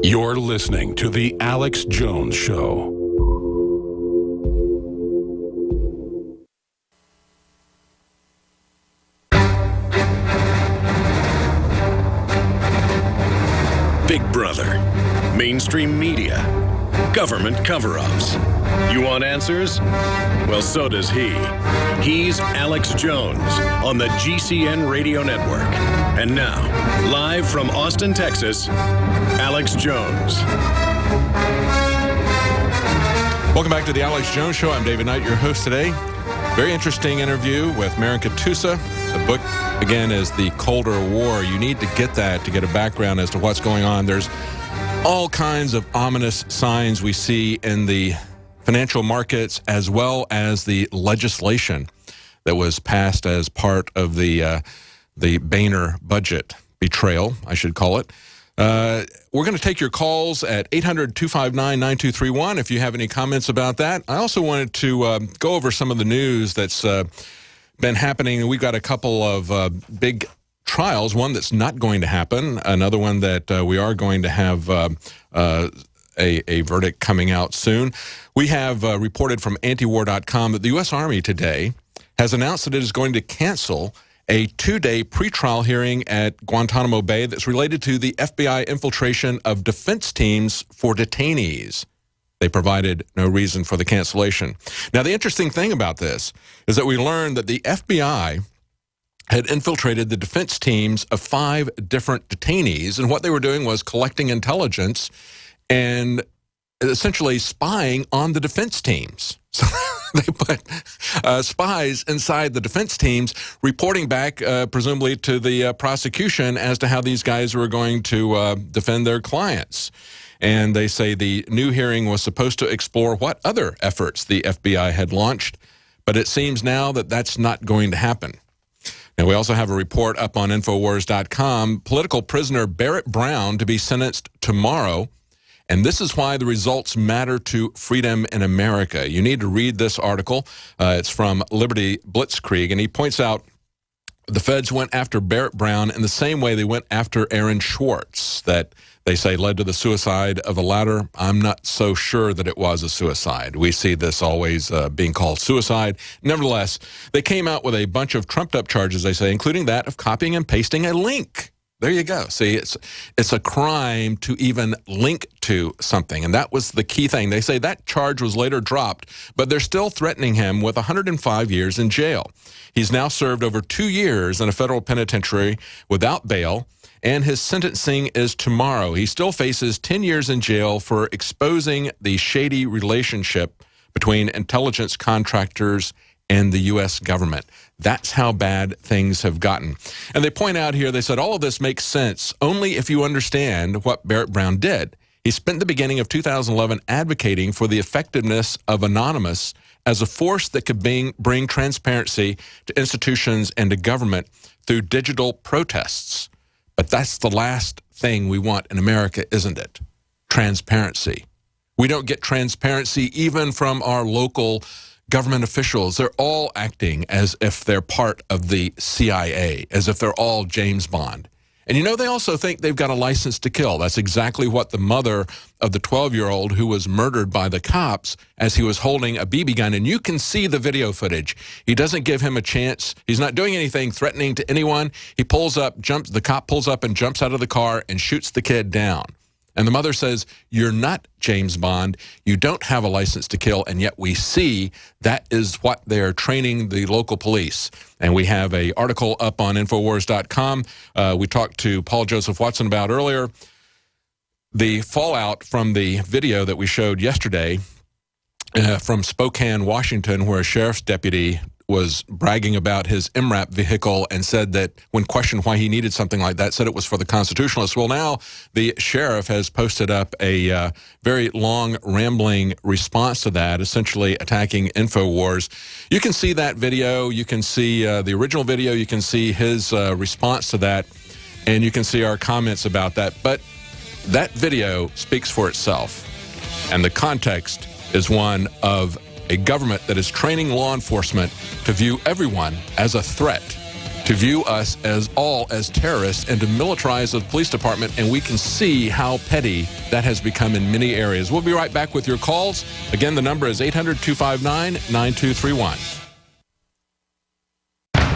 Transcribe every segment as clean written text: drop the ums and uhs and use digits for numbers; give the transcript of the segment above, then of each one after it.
You're listening to The Alex Jones Show. Big Brother, mainstream media, government cover-ups. You want answers? Well, so does he. He's Alex Jones on the GCN Radio Network. And now, live from Austin, Texas, Alex Jones. Welcome back to the Alex Jones Show. I'm David Knight, your host today. Very interesting interview with Marin Katusa. The book, again, is The Colder War. You need to get that to get a background as to what's going on. There's all kinds of ominous signs we see in the financial markets as well as the legislation that was passed as part of the Boehner budget betrayal, I should call it. We're going to take your calls at 800-259-9231 if you have any comments about that. I also wanted to go over some of the news that's been happening. We've got a couple of big trials, one that's not going to happen, another one that we are going to have a verdict coming out soon. We have reported from antiwar.com that the U.S. Army today has announced that it is going to cancel a 2-day pretrial hearing at Guantanamo Bay that's related to the FBI infiltration of defense teams for detainees. They provided no reason for the cancellation. Now, the interesting thing about this is that we learned that the FBI had infiltrated the defense teams of 5 different detainees, and what they were doing was collecting intelligence and essentially spying on the defense teams. So they put spies inside the defense teams, reporting back presumably to the prosecution as to how these guys were going to defend their clients. And they say the new hearing was supposed to explore what other efforts the FBI had launched, but it seems now that that's not going to happen. And we also have a report up on Infowars.com, political prisoner Barrett Brown to be sentenced tomorrow. And this is why the results matter to freedom in America. You need to read this article. It's from Liberty Blitzkrieg, and he points out the feds went after Barrett Brown in the same way they went after Aaron Swartz, that they say led to the suicide of the latter. I'm not so sure that it was a suicide. We see this always being called suicide. Nevertheless, they came out with a bunch of trumped-up charges, they say, including that of copying and pasting a link. There you go. See, it's a crime to even link to something, and that was the key thing. They say that charge was later dropped, but they're still threatening him with 105 years in jail. He's now served over 2 years in a federal penitentiary without bail, and his sentencing is tomorrow. He still faces 10 years in jail for exposing the shady relationship between intelligence contractors and the U.S. government. That's how bad things have gotten. And they point out here, they said, all of this makes sense only if you understand what Barrett Brown did. He spent the beginning of 2011 advocating for the effectiveness of Anonymous as a force that could bring transparency to institutions and to government through digital protests. But that's the last thing we want in America, isn't it? Transparency. We don't get transparency even from our local government officials. They're all acting as if they're part of the CIA, as if they're all James Bond. And you know, they also think they've got a license to kill. That's exactly what the mother of the 12-year-old who was murdered by the cops as he was holding a BB gun. And you can see the video footage. He doesn't give him a chance. He's not doing anything threatening to anyone. He pulls up, the cop pulls up and jumps out of the car and shoots the kid down. And the mother says, you're not James Bond. You don't have a license to kill. And yet we see that is what they're training the local police. And we have an article up on Infowars.com. We talked to Paul Joseph Watson about earlier. The fallout from the video that we showed yesterday from Spokane, Washington, where a sheriff's deputy was bragging about his MRAP vehicle and said that when questioned why he needed something like that, said it was for the Constitutionalists. Well, now the sheriff has posted up a very long, rambling response to that, essentially attacking InfoWars. You can see that video. You can see the original video. You can see his response to that, and you can see our comments about that. But that video speaks for itself, and the context is one of a government that is training law enforcement to view everyone as a threat to view us as terrorists and to militarize the police department, and we can see how petty that has become in many areas. We'll be right back with your calls. Again, the number is 800-259-9231.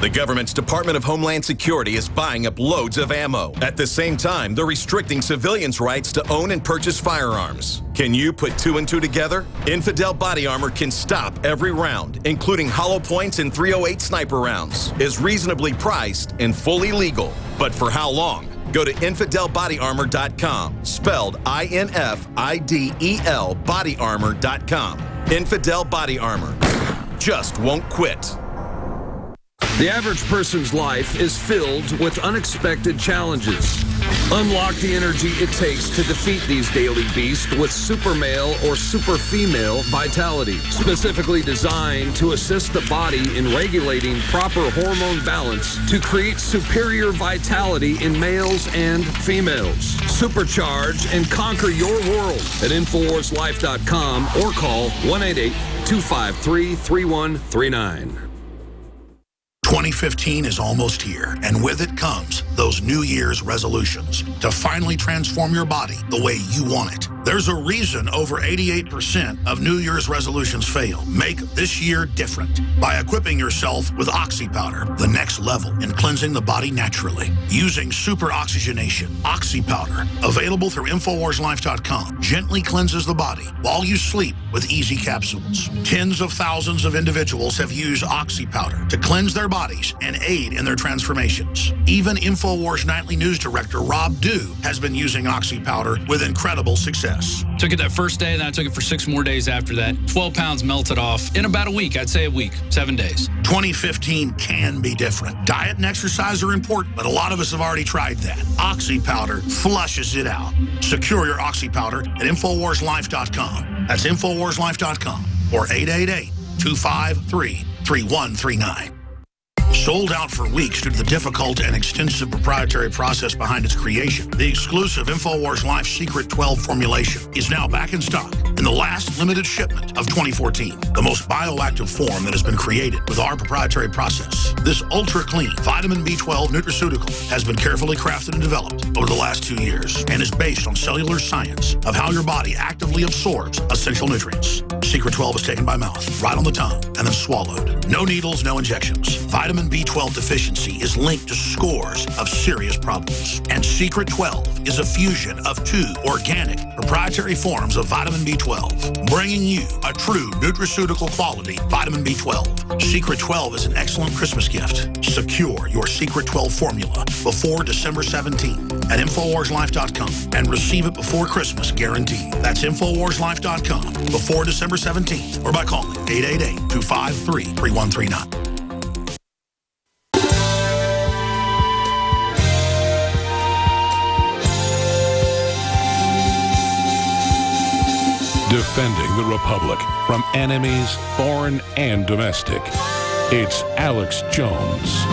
The government's Department of Homeland Security is buying up loads of ammo. At the same time, they're restricting civilians' rights to own and purchase firearms. Can you put two and two together? Infidel Body Armor can stop every round, including hollow points and .308 sniper rounds, is reasonably priced and fully legal. But for how long? Go to InfidelBodyArmor.com, spelled INFIDEL bodyarmor.com. Infidel Body Armor just won't quit. The average person's life is filled with unexpected challenges. Unlock the energy it takes to defeat these daily beasts with super male or super female vitality, specifically designed to assist the body in regulating proper hormone balance to create superior vitality in males and females. Supercharge and conquer your world at InfoWarsLife.com or call 1-888-253-3139. 2015 is almost here, and with it comes those New Year's resolutions to finally transform your body the way you want it. There's a reason over 88% of New Year's resolutions fail. Make this year different by equipping yourself with Oxy Powder, the next level in cleansing the body naturally. Using super oxygenation, Oxy Powder, available through InfoWarsLife.com, gently cleanses the body while you sleep with easy capsules. Tens of thousands of individuals have used Oxy Powder to cleanse their bodies and aid in their transformations. Even InfoWars Nightly News Director Rob Dew has been using Oxy Powder with incredible success. Took it that first day, then I took it for 6 more days after that. 12 pounds melted off in about a week. I'd say a week, 7 days. 2015 can be different. Diet and exercise are important, but a lot of us have already tried that. Oxy Powder flushes it out. Secure your Oxy Powder at InfoWarsLife.com. That's InfoWarsLife.com or 888-253-3139. Sold out for weeks due to the difficult and extensive proprietary process behind its creation, the exclusive InfoWars Life Secret 12 formulation is now back in stock in the last limited shipment of 2014. The most bioactive form that has been created with our proprietary process. This ultra-clean vitamin B12 nutraceutical has been carefully crafted and developed over the last 2 years and is based on cellular science of how your body actively absorbs essential nutrients. Secret 12 is taken by mouth, right on the tongue, and then swallowed. No needles, no injections. Vitamin B12 deficiency is linked to scores of serious problems. And Secret 12 is a fusion of 2 organic proprietary forms of vitamin B12, bringing you a true nutraceutical quality vitamin B12. Secret 12 is an excellent Christmas gift. Secure your Secret 12 formula before December 17th at InfoWarsLife.com and receive it before Christmas guaranteed. That's InfoWarsLife.com before December 17th or by calling 888-253-3139. Defending the Republic from enemies, foreign and domestic. It's Alex Jones.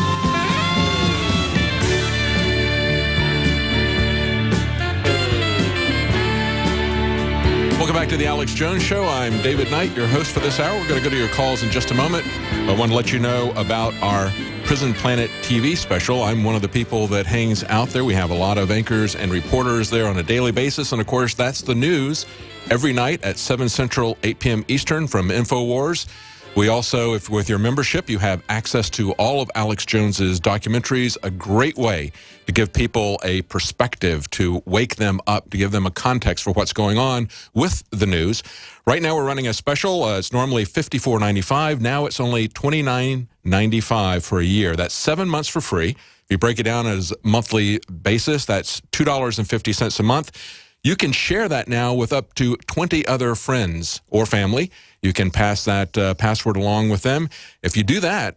Welcome back to the Alex Jones Show. I'm David Knight, your host for this hour. We're going to go to your calls in just a moment. I want to let you know about our Prison Planet TV special. I'm one of the people that hangs out there. We have a lot of anchors and reporters there on a daily basis. And, of course, that's the news every night at 7 Central, 8 p.m. Eastern from InfoWars. We also, if with your membership, you have access to all of Alex Jones's documentaries, a great way to give people a perspective, to wake them up, to give them a context for what's going on with the news. Right now, we're running a special. It's normally $54.95. Now it's only $29.95 for a year. That's 7 months for free. If you break it down as monthly basis, that's $2.50 a month. You can share that now with up to 20 other friends or family. You can pass that password along with them. If you do that,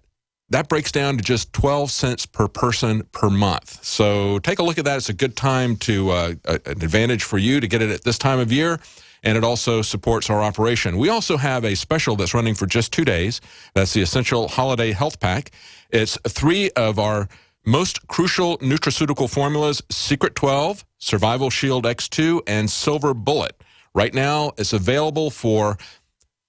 that breaks down to just 12 cents per person per month. So take a look at that. It's a good time to, an advantage for you to get it at this time of year, and it also supports our operation. We also have a special that's running for just 2 days. That's the Essential Holiday Health Pack. It's 3 of our most crucial nutraceutical formulas: Secret 12, Survival Shield X2, and Silver Bullet. Right now, it's available for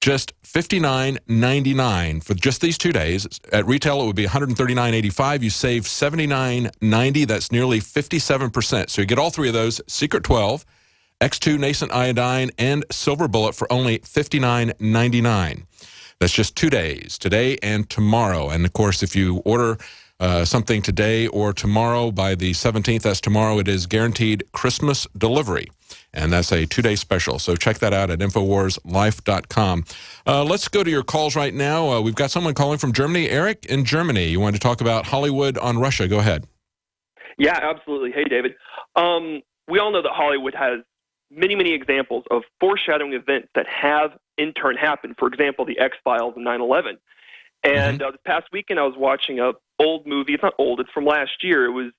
just $59.99 for just these 2 days. At retail, it would be $139.85. You save $79.90. That's nearly 57%. So you get all three of those: Secret 12, X2 Nascent Iodine, and Silver Bullet for only $59.99. That's just 2 days, today and tomorrow. And of course, if you order something today or tomorrow by the 17th, that's tomorrow, it is guaranteed Christmas delivery. And that's a 2-day special. So check that out at InfoWarsLife.com. Let's go to your calls right now. We've got someone calling from Germany. Eric in Germany, you wanted to talk about Hollywood on Russia. Go ahead. Yeah, absolutely. Hey, David. We all know that Hollywood has many, many examples of foreshadowing events that have in turn happened. For example, the X-Files and 9/11. And this past weekend, I was watching a old movie. It's not old. It's from last year. It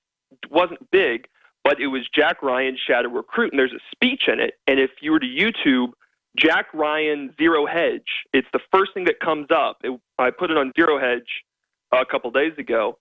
wasn't big, but it was Jack Ryan, Shadow Recruit, and there's a speech in it. And if you were to YouTube Jack Ryan Zero Hedge, it's the first thing that comes up. I put it on Zero Hedge a couple days ago.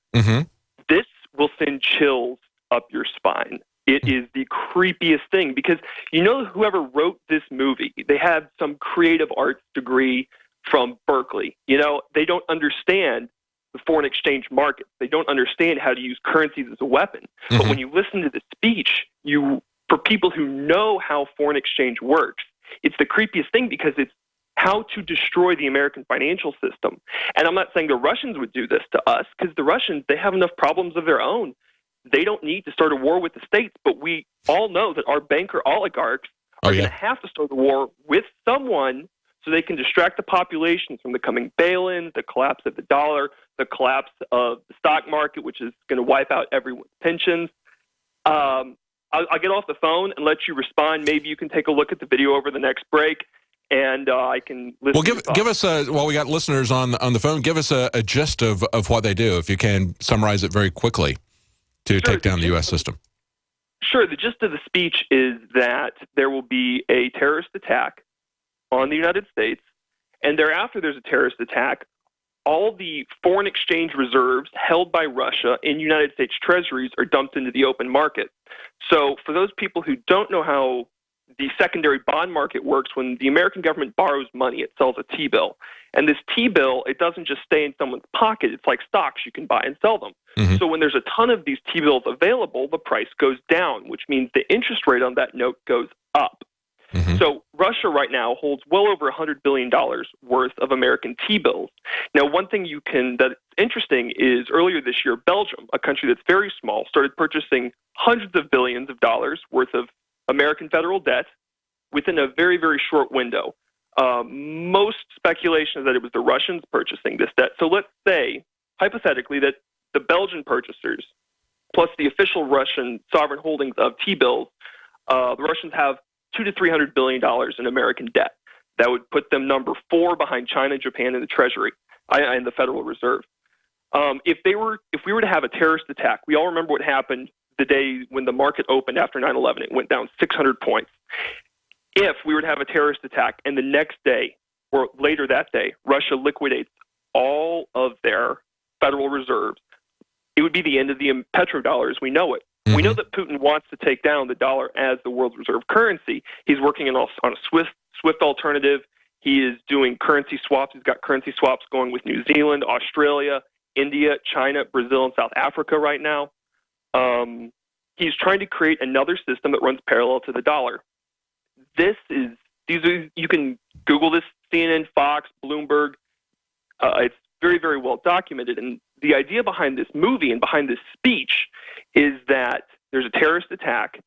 This will send chills up your spine. It is the creepiest thing because whoever wrote this movie, they have some creative arts degree from Berkeley. They don't understand the foreign exchange market. They don't understand how to use currencies as a weapon. But when you listen to the speech, for people who know how foreign exchange works, it's the creepiest thing because it's how to destroy the American financial system. And I'm not saying the Russians would do this to us because the Russians, they have enough problems of their own. They don't need to start a war with the states, but we all know that our banker oligarchs are going to have to start a war with someone so they can distract the population from the coming bail-in, the collapse of the dollar, the collapse of the stock market, which is going to wipe out everyone's pensions. I'll get off the phone and let you respond. Maybe you can take a look at the video over the next break, and I can listen. Well, give us while we got listeners on the phone, give us a gist of what they do, if you can summarize it very quickly to take down the U.S. system. Sure. The gist of the speech is that there will be a terrorist attack on the United States, and thereafter there's a terrorist attack. All the foreign exchange reserves held by Russia in United States treasuries are dumped into the open market. So for those people who don't know how the secondary bond market works, when the American government borrows money, it sells a T-bill. And this T-bill, it doesn't just stay in someone's pocket. It's like stocks. You can buy and sell them. So when there's a ton of these T-bills available, the price goes down, which means the interest rate on that note goes up. So Russia right now holds well over $100 billion worth of American T-bills. Now, one thing that's interesting is earlier this year, Belgium, a country that's very small, started purchasing hundreds of billions of dollars worth of American federal debt within a very, very short window. Most speculation is that it was the Russians purchasing this debt. So let's say, hypothetically, that the Belgian purchasers, plus the official Russian sovereign holdings of T-bills, the Russians have $200 to $300 billion in American debt. That would put them number 4 behind China, Japan, and the Treasury, and the Federal Reserve. If we were to have a terrorist attack, we all remember what happened the day when the market opened after 9/11. It went down 600 points. If we were to have a terrorist attack and the next day or later that day, Russia liquidates all of their Federal Reserves, it would be the end of the petrodollar as we know it. We know that Putin wants to take down the dollar as the world's reserve currency. He's working on a SWIFT alternative. He is doing currency swaps. He's got currency swaps going with New Zealand, Australia, India, China, Brazil, and South Africa right now. He's trying to create another system that runs parallel to the dollar. You can Google this, CNN, Fox, Bloomberg. It's very, very well documented. And the idea behind this movie and behind this speech is that there's a terrorist attack.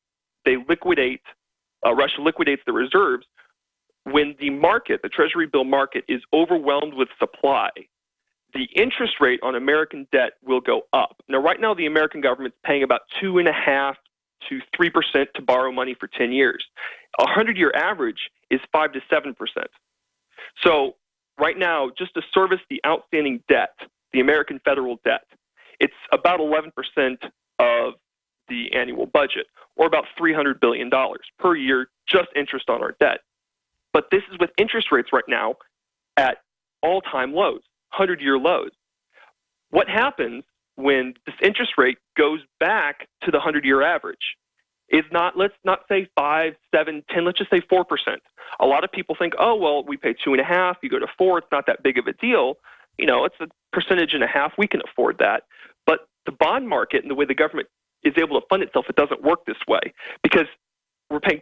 Russia liquidates the reserves. When the market, the Treasury bill market, is overwhelmed with supply, the interest rate on American debt will go up. Now, right now, the American government's paying about 2.5% to 3% to borrow money for 10 years. A 100-year average is 5% to 7%. So right now, just to service the outstanding debt, the American federal debt, it's about 11% of the annual budget, or about $300 billion per year, just interest on our debt. But this is with interest rates right now at all-time lows, 100-year lows. What happens when this interest rate goes back to the 100-year average? is not, let's not say 5, 7, 10, let's just say 4%. A lot of people think, oh, well, we pay 2.5%, you go to 4%, it's not that big of a deal. It's 1.5%, we can afford that. But the bond market and the way the government is able to fund itself, it doesn't work this way, because we're paying